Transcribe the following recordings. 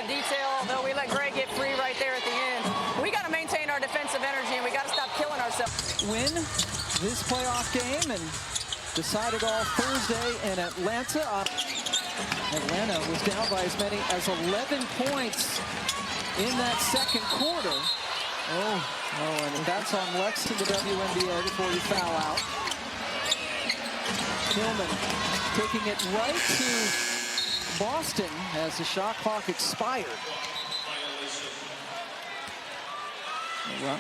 of detail, though we let Gray get free right there at the end. We got to maintain our defensive energy, and we got to stop killing ourselves. Win this playoff game and decided all Thursday in Atlanta. Atlanta was down by as many as 11 points in that second quarter. And that's on Lex to the WNBA before you foul out. Hillman taking it right to Boston as the shot clock expired. Well,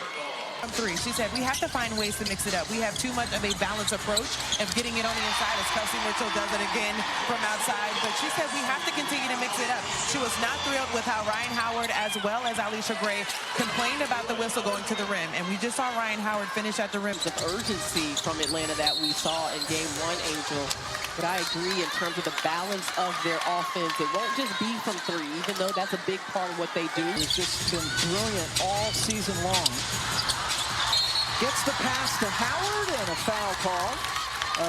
three. She said, we have to find ways to mix it up. We have too much of a balanced approach of getting it on the inside, as Kelsey Mitchell does it again from outside. But she said we have to continue to mix it up. She was not thrilled with how Ryan Howard, as well as Alicia Gray, complained about the whistle going to the rim. And we just saw Ryan Howard finish at the rim. The urgency from Atlanta that we saw in game one, Angel. But I agree in terms of the balance of their offense. It won't just be from three, even though that's a big part of what they do. It's just been brilliant all season long. Gets the pass to Howard and a foul call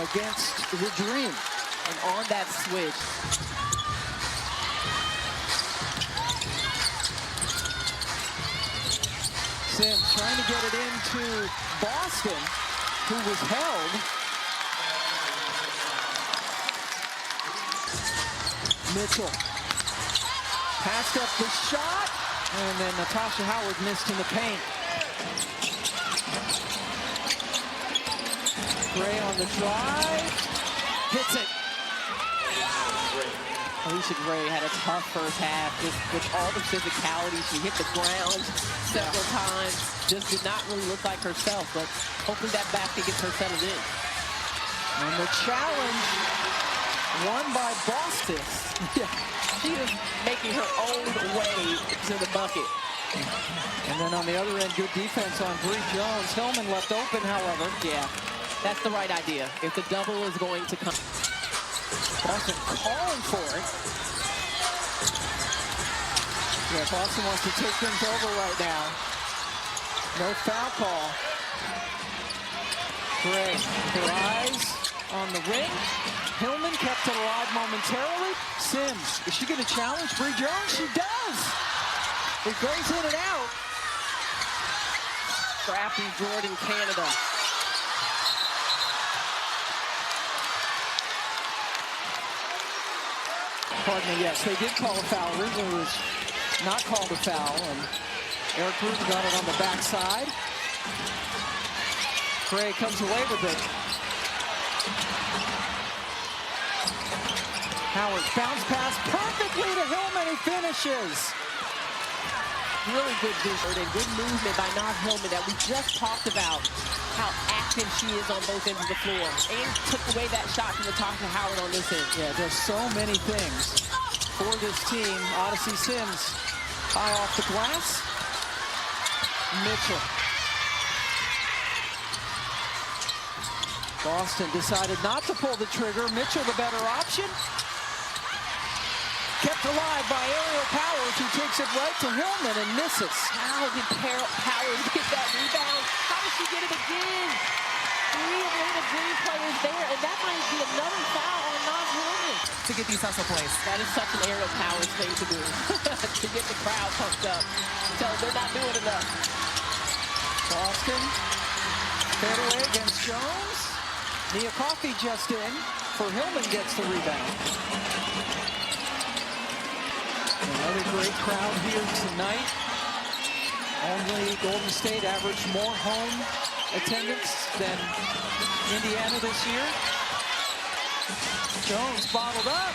against the Dream. And on that switch, Sims trying to get it into Boston, who was held. Mitchell passed up the shot, and then Natasha Howard missed in the paint. Gray on the drive, hits it. Alicia Gray had a tough first half, just with all the physicality. She hit the ground several times, just did not really look like herself, but hopefully that basket gets her settled in. And the challenge won by Boston. She is making her own way to the bucket. And then on the other end, good defense on Bree Jones. Hillman left open, however. Yeah, that's the right idea. If the double is going to come. Boston calling for it. Yeah, Boston wants to take things over right now. No foul call. Gray, her eyes on the ring. Hillman kept it alive momentarily. Sims, is she going to challenge Bree Jones? She does. It goes in and out. Scrappy Jordan, Canada. Pardon me, yes, they did call a foul. Originally it was not called a foul, and Eric Bruton got it on the backside. Gray comes away with it. Howard bounce pass perfectly to Hillman, he finishes. Really good vision and good movement by Naz Hillman that we just talked about, how active she is on both ends of the floor. And took away that shot from Natasha Howard on this end. Yeah, there's so many things for this team. Odyssey Sims, high off the glass. Mitchell. Boston decided not to pull the trigger. Mitchell the better option. Kept alive by Aerial Powers, who takes it right to Hillman and misses. How did Powers get that rebound? How did she get it again? Three Atlanta Dream players there, and that might be another foul on Naz Hillman. To get these hustle plays. That is such an Aerial Powers thing to do. To get the crowd pumped up. So they're not doing enough. Boston, fade away against Jones. Nia Coffey just in, for Hillman gets the rebound. Another great crowd here tonight. Only Golden State averaged more home attendance than Indiana this year. Jones bottled up.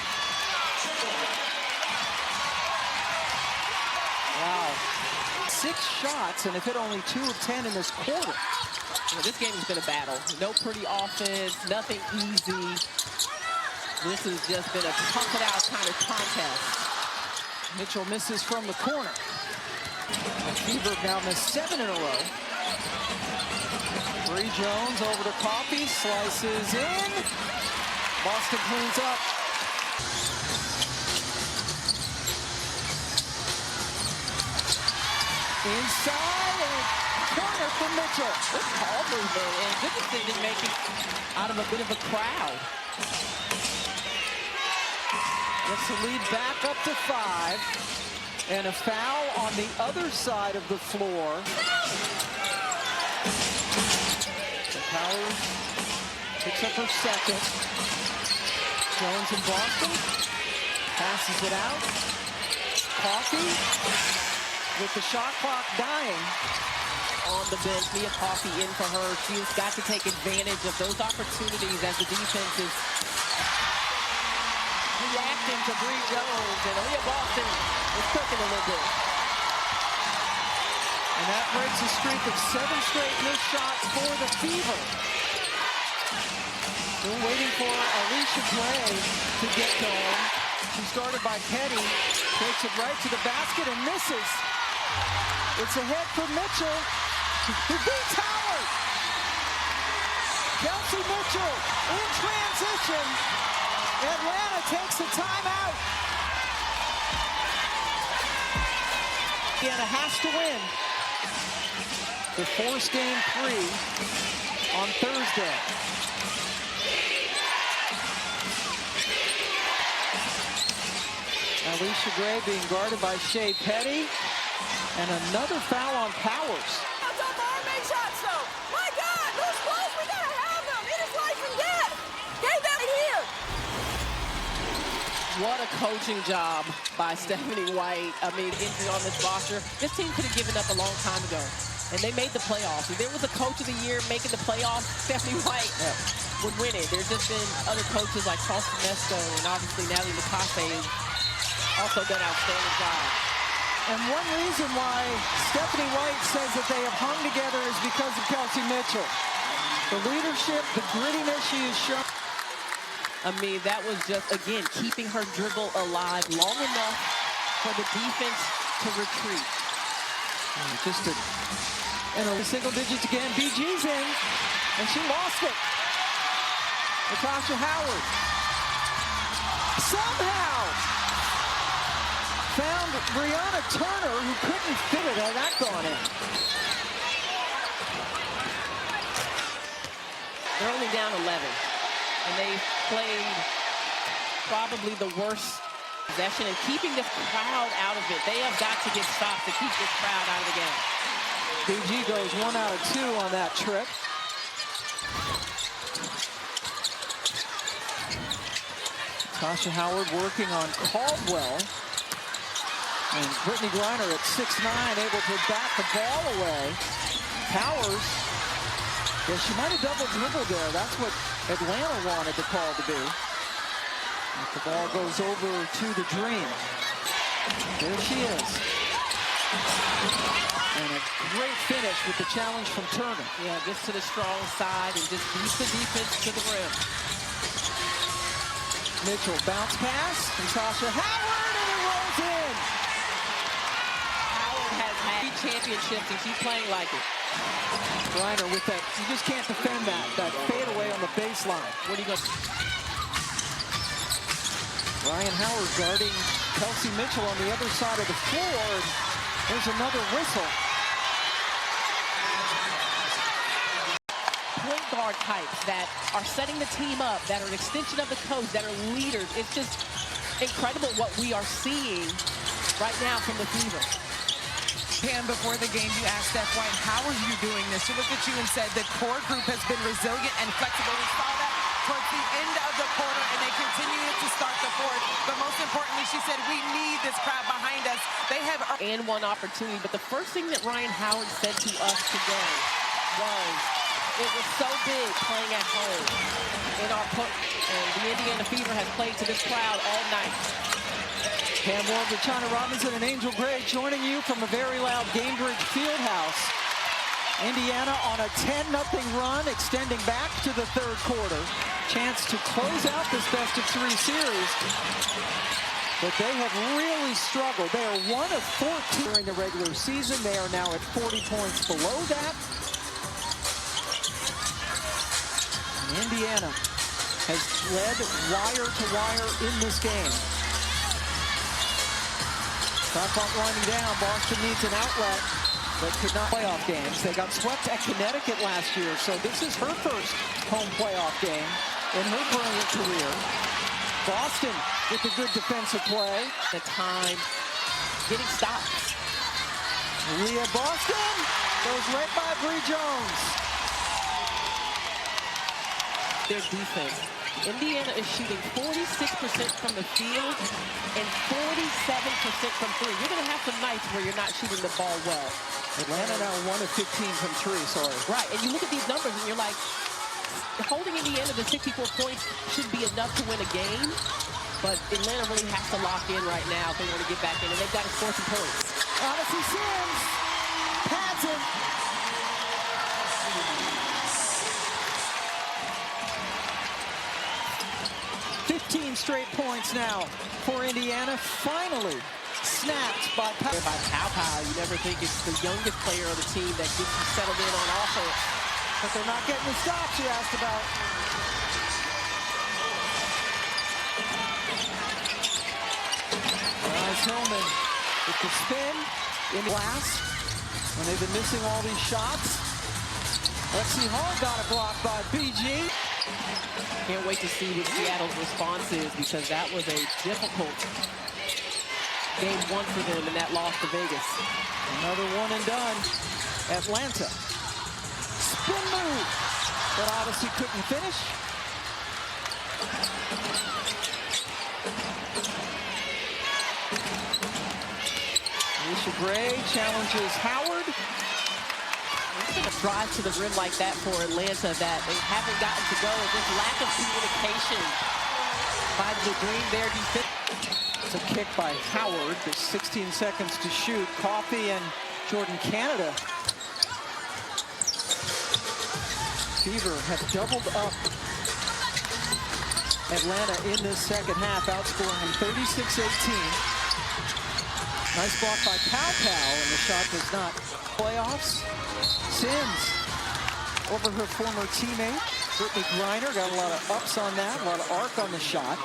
Wow. 6 shots, and they've hit only 2 of 10 in this quarter. Well, this game has been a battle. No pretty offense, nothing easy. This has just been a tough-it-out kind of contest. Mitchell misses from the corner. Fever now missed 7 in a row. Bree Jones over to Coffey, slices in. Boston cleans up. Inside, and corner for Mitchell. Good ball movement and good decision-making out of a bit of a crowd. Gets the lead back up to 5. And a foul on the other side of the floor. And Powers picks up her second. Jones in Boston. Passes it out. Coffee with the shot clock dying. On the bench, Mia Coffee in for her. She's got to take advantage of those opportunities as the defense is reacting to Bree Jones, and Aaliyah Boston is cooking a little bit. And that breaks a streak of 7 straight missed shots for the Fever. Still waiting for Alicia Gray to get going. She started by Petty, takes it right to the basket and misses. It's ahead for Mitchell. He beats Howard. Kelsey Mitchell in transition. Atlanta takes a timeout. Atlanta has to win to force game 3 on Thursday. Alicia Gray being guarded by Shea Petty. And another foul on Powers. That's up our main shots, though. My God, those balls, we gotta have them. It is life and death. Gave that here. What a coaching job by Stephanie White. I mean, injury on this roster. This team could have given up a long time ago. And they made the playoffs. If there was a coach of the year making the playoffs, Stephanie White would win it. There's just been other coaches like Charleston Mesco and obviously Natalie McCoskey also done an outstanding job. And one reason why Stephanie White says that they have hung together is because of Kelsey Mitchell. The leadership, the grittiness she has shown. I mean, that was just, again, keeping her dribble alive long enough for the defense to retreat. Just a single digits again. BG's in, and she lost it. Natasha Howard somehow found Brianna Turner, who couldn't fit it. Oh, that gone in. They're only down 11, and they played probably the worst possession, and keeping this crowd out of it. They have got to get stopped to keep this crowd out of the game. BG goes 1 out of 2 on that trip. Tasha Howard working on Caldwell. And Brittany Griner at 6'9", able to bat the ball away. Powers, yeah, she might have double dribbled there. That's what Atlanta wanted the call to be. But the ball goes over to the Dream. There she is. And a great finish with the challenge from Turner. Yeah, gets to the strong side and just beats the defense to the rim. Mitchell bounce pass from Tasha Howard, and it rolls in. Has had championships and she's playing like it. Griner with that, you just can't defend that fadeaway on the baseline. What are you going to... Ryan Howard guarding Kelsey Mitchell on the other side of the floor. And there's another whistle. Point guard types that are setting the team up, that are an extension of the coach, that are leaders. It's just incredible what we are seeing right now from the Fever. Pam, before the game, you asked Steph White, how are you doing this? She looked at you and said the core group has been resilient and flexible. We saw that towards the end of the quarter, and they continued to start the fourth. But most importantly, she said, we need this crowd behind us. They have... And one opportunity. But the first thing that Ryan Howard said to us today was, it was so big playing at home. And the Indiana Fever has played to this crowd all night. Pam Ward with China Robinson and Angel Gray joining you from a very loud Gainbridge Fieldhouse. Indiana on a 10-0 run, extending back to the third quarter. Chance to close out this best-of-3 series. But they have really struggled. They are 1 of 14 during the regular season. They are now at 40 points below that. And Indiana has led wire to wire in this game. Shot clock winding down. Boston needs an outlet, but could not playoff games. They got swept at Connecticut last year, so this is her first home playoff game in her brilliant career. Boston with a good defensive play. The time getting stops. Leah Boston goes right by Bree Jones. Their defense. Indiana is shooting 46% from the field and 47% from three. You're going to have some nights where you're not shooting the ball well. Atlanta now 1 of 15 from three, sorry. Right, and you look at these numbers and you're like, holding Indiana to 64 points should be enough to win a game, but Atlanta really has to lock in right now if they want to get back in, and they've got to score some points. Odyssey Sims pads it. 15 straight points now for Indiana. Finally snapped by Pow. You never think it's the youngest player on the team that gets you settled in on offense. But they're not getting the stops you asked about. Nice Hillman with the spin in the last when they've been missing all these shots. Lexi Hall got a block by BG. Can't wait to see what Seattle's response is, because that was a difficult game one for them in that loss to Vegas. Another one and done. Atlanta. Spin move. But Odyssey couldn't finish. Alicia Gray challenges Howard. Drive to the rim like that for Atlanta that they haven't gotten to go, and just lack of communication by the Green Bear defense. It's a kick by Howard. There's 16 seconds to shoot. Coffey and Jordan Canada. Fever have doubled up Atlanta in this second half, outscoring them 36-18. Nice block by Pow, and the shot does not. Playoffs. Sims over her former teammate, Brittany Griner. Got a lot of ups on that, a lot of arc on the shot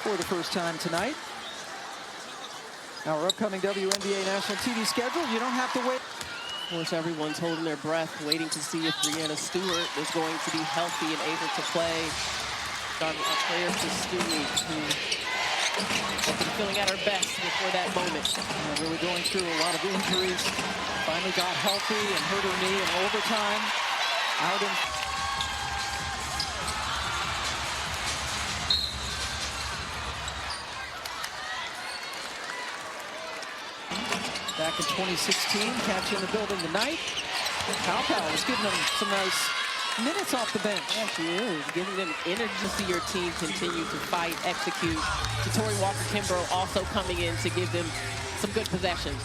for the first time tonight. Our upcoming WNBA national TV schedule, you don't have to wait. Of course, everyone's holding their breath, waiting to see if Brianna Stewart is going to be healthy and able to play. Our prayers to Stewie, who has been feeling at her best before that moment. Really going through a lot of injuries. Finally got healthy and hurt her knee in overtime. Out in... Back in 2016, catch in the building tonight. Pow is giving them some nice minutes off the bench. Yeah, she is. Giving them energy to see your team continue to fight, execute. Tori Walker-Kimbrough also coming in to give them some good possessions.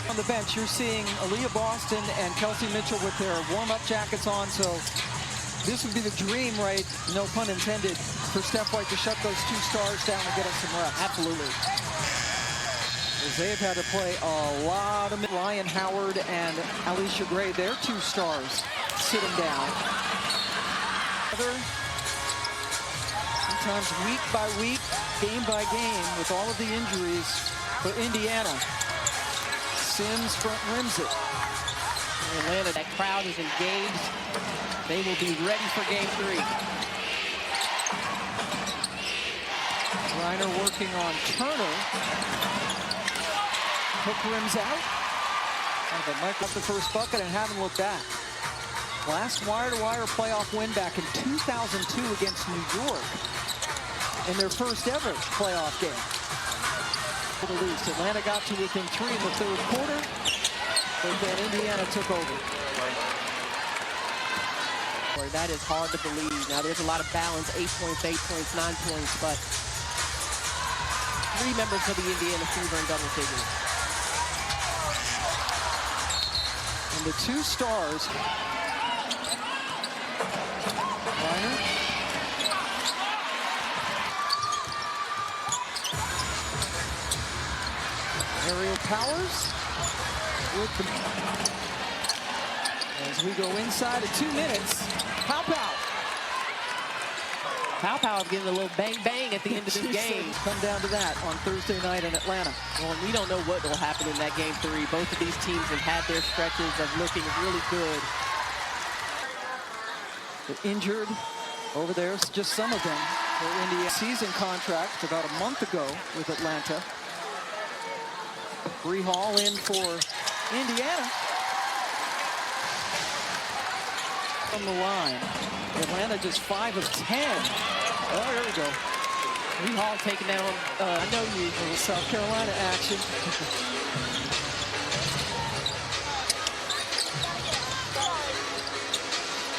On the bench, you're seeing Aaliyah Boston and Kelsey Mitchell with their warm-up jackets on, so this would be the dream, right, no pun intended, for Steph White to shut those two stars down and get us some reps. Absolutely. They've had to play a lot of Ryan Howard and Alicia Gray, their two stars, sitting down. Sometimes week by week, game by game, with all of the injuries for Indiana. Sims front rims it. Atlanta, that crowd is engaged. They will be ready for game 3. Reiner working on Turner. Hook rims out. But Mike got the first bucket and haven't looked back. Last wire-to-wire playoff win back in 2002 against New York in their first ever playoff game. For the least, Atlanta got to within 3 in the third quarter, but then Indiana took over. That is hard to believe. Now, there's a lot of balance, 8 points, 9 points, but 3 members of the Indiana Fever in double figures. And the two stars, Reiner, Ariel Powers with the... As we go inside of 2 minutes, Pow. Pow is getting a little bang at the end of this game. Come down to that on Thursday night in Atlanta. Well, we don't know what will happen in that game 3. Both of these teams have had their stretches of looking really good. They're injured over there, just some of them. Their Indiana season contract about a month ago with Atlanta. Bree Hall in for Indiana. From the line. Atlanta just 5 of 10. Oh, here we go. Bree Hall taking down, I know you. A little South Carolina action.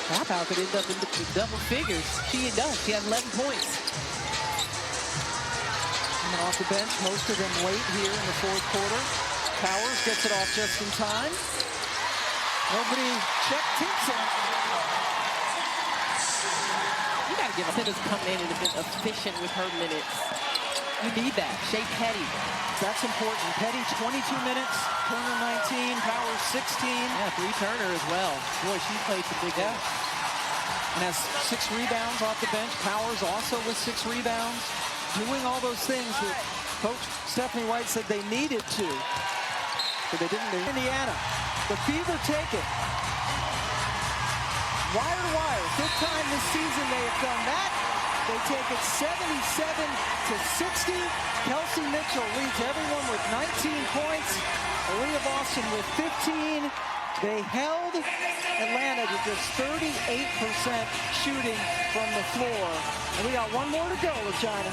How could end up in the double figures. She does. She has 11 points. And off the bench, most of them late here in the fourth quarter. Powers gets it off just in time. Nobody checked Timpson. You got to give Timpson coming in and been efficient with her minutes. You need that. Shea Petty. That's important. Petty, 22 minutes. Turner, 19. Powers, 16. Yeah, 3 Turner as well. Boy, she played some big games. And has 6 rebounds off the bench. Powers also with 6 rebounds. Doing all those things that Coach Stephanie White said they needed to. But they didn't. Indiana. The Fever take it. Wire to wire. 5th time this season they have done that. They take it 77-60. Kelsey Mitchell leads everyone with 19 points. Aaliyah Boston with 15. They held Atlanta to just 38% shooting from the floor. And we got one more to go with China.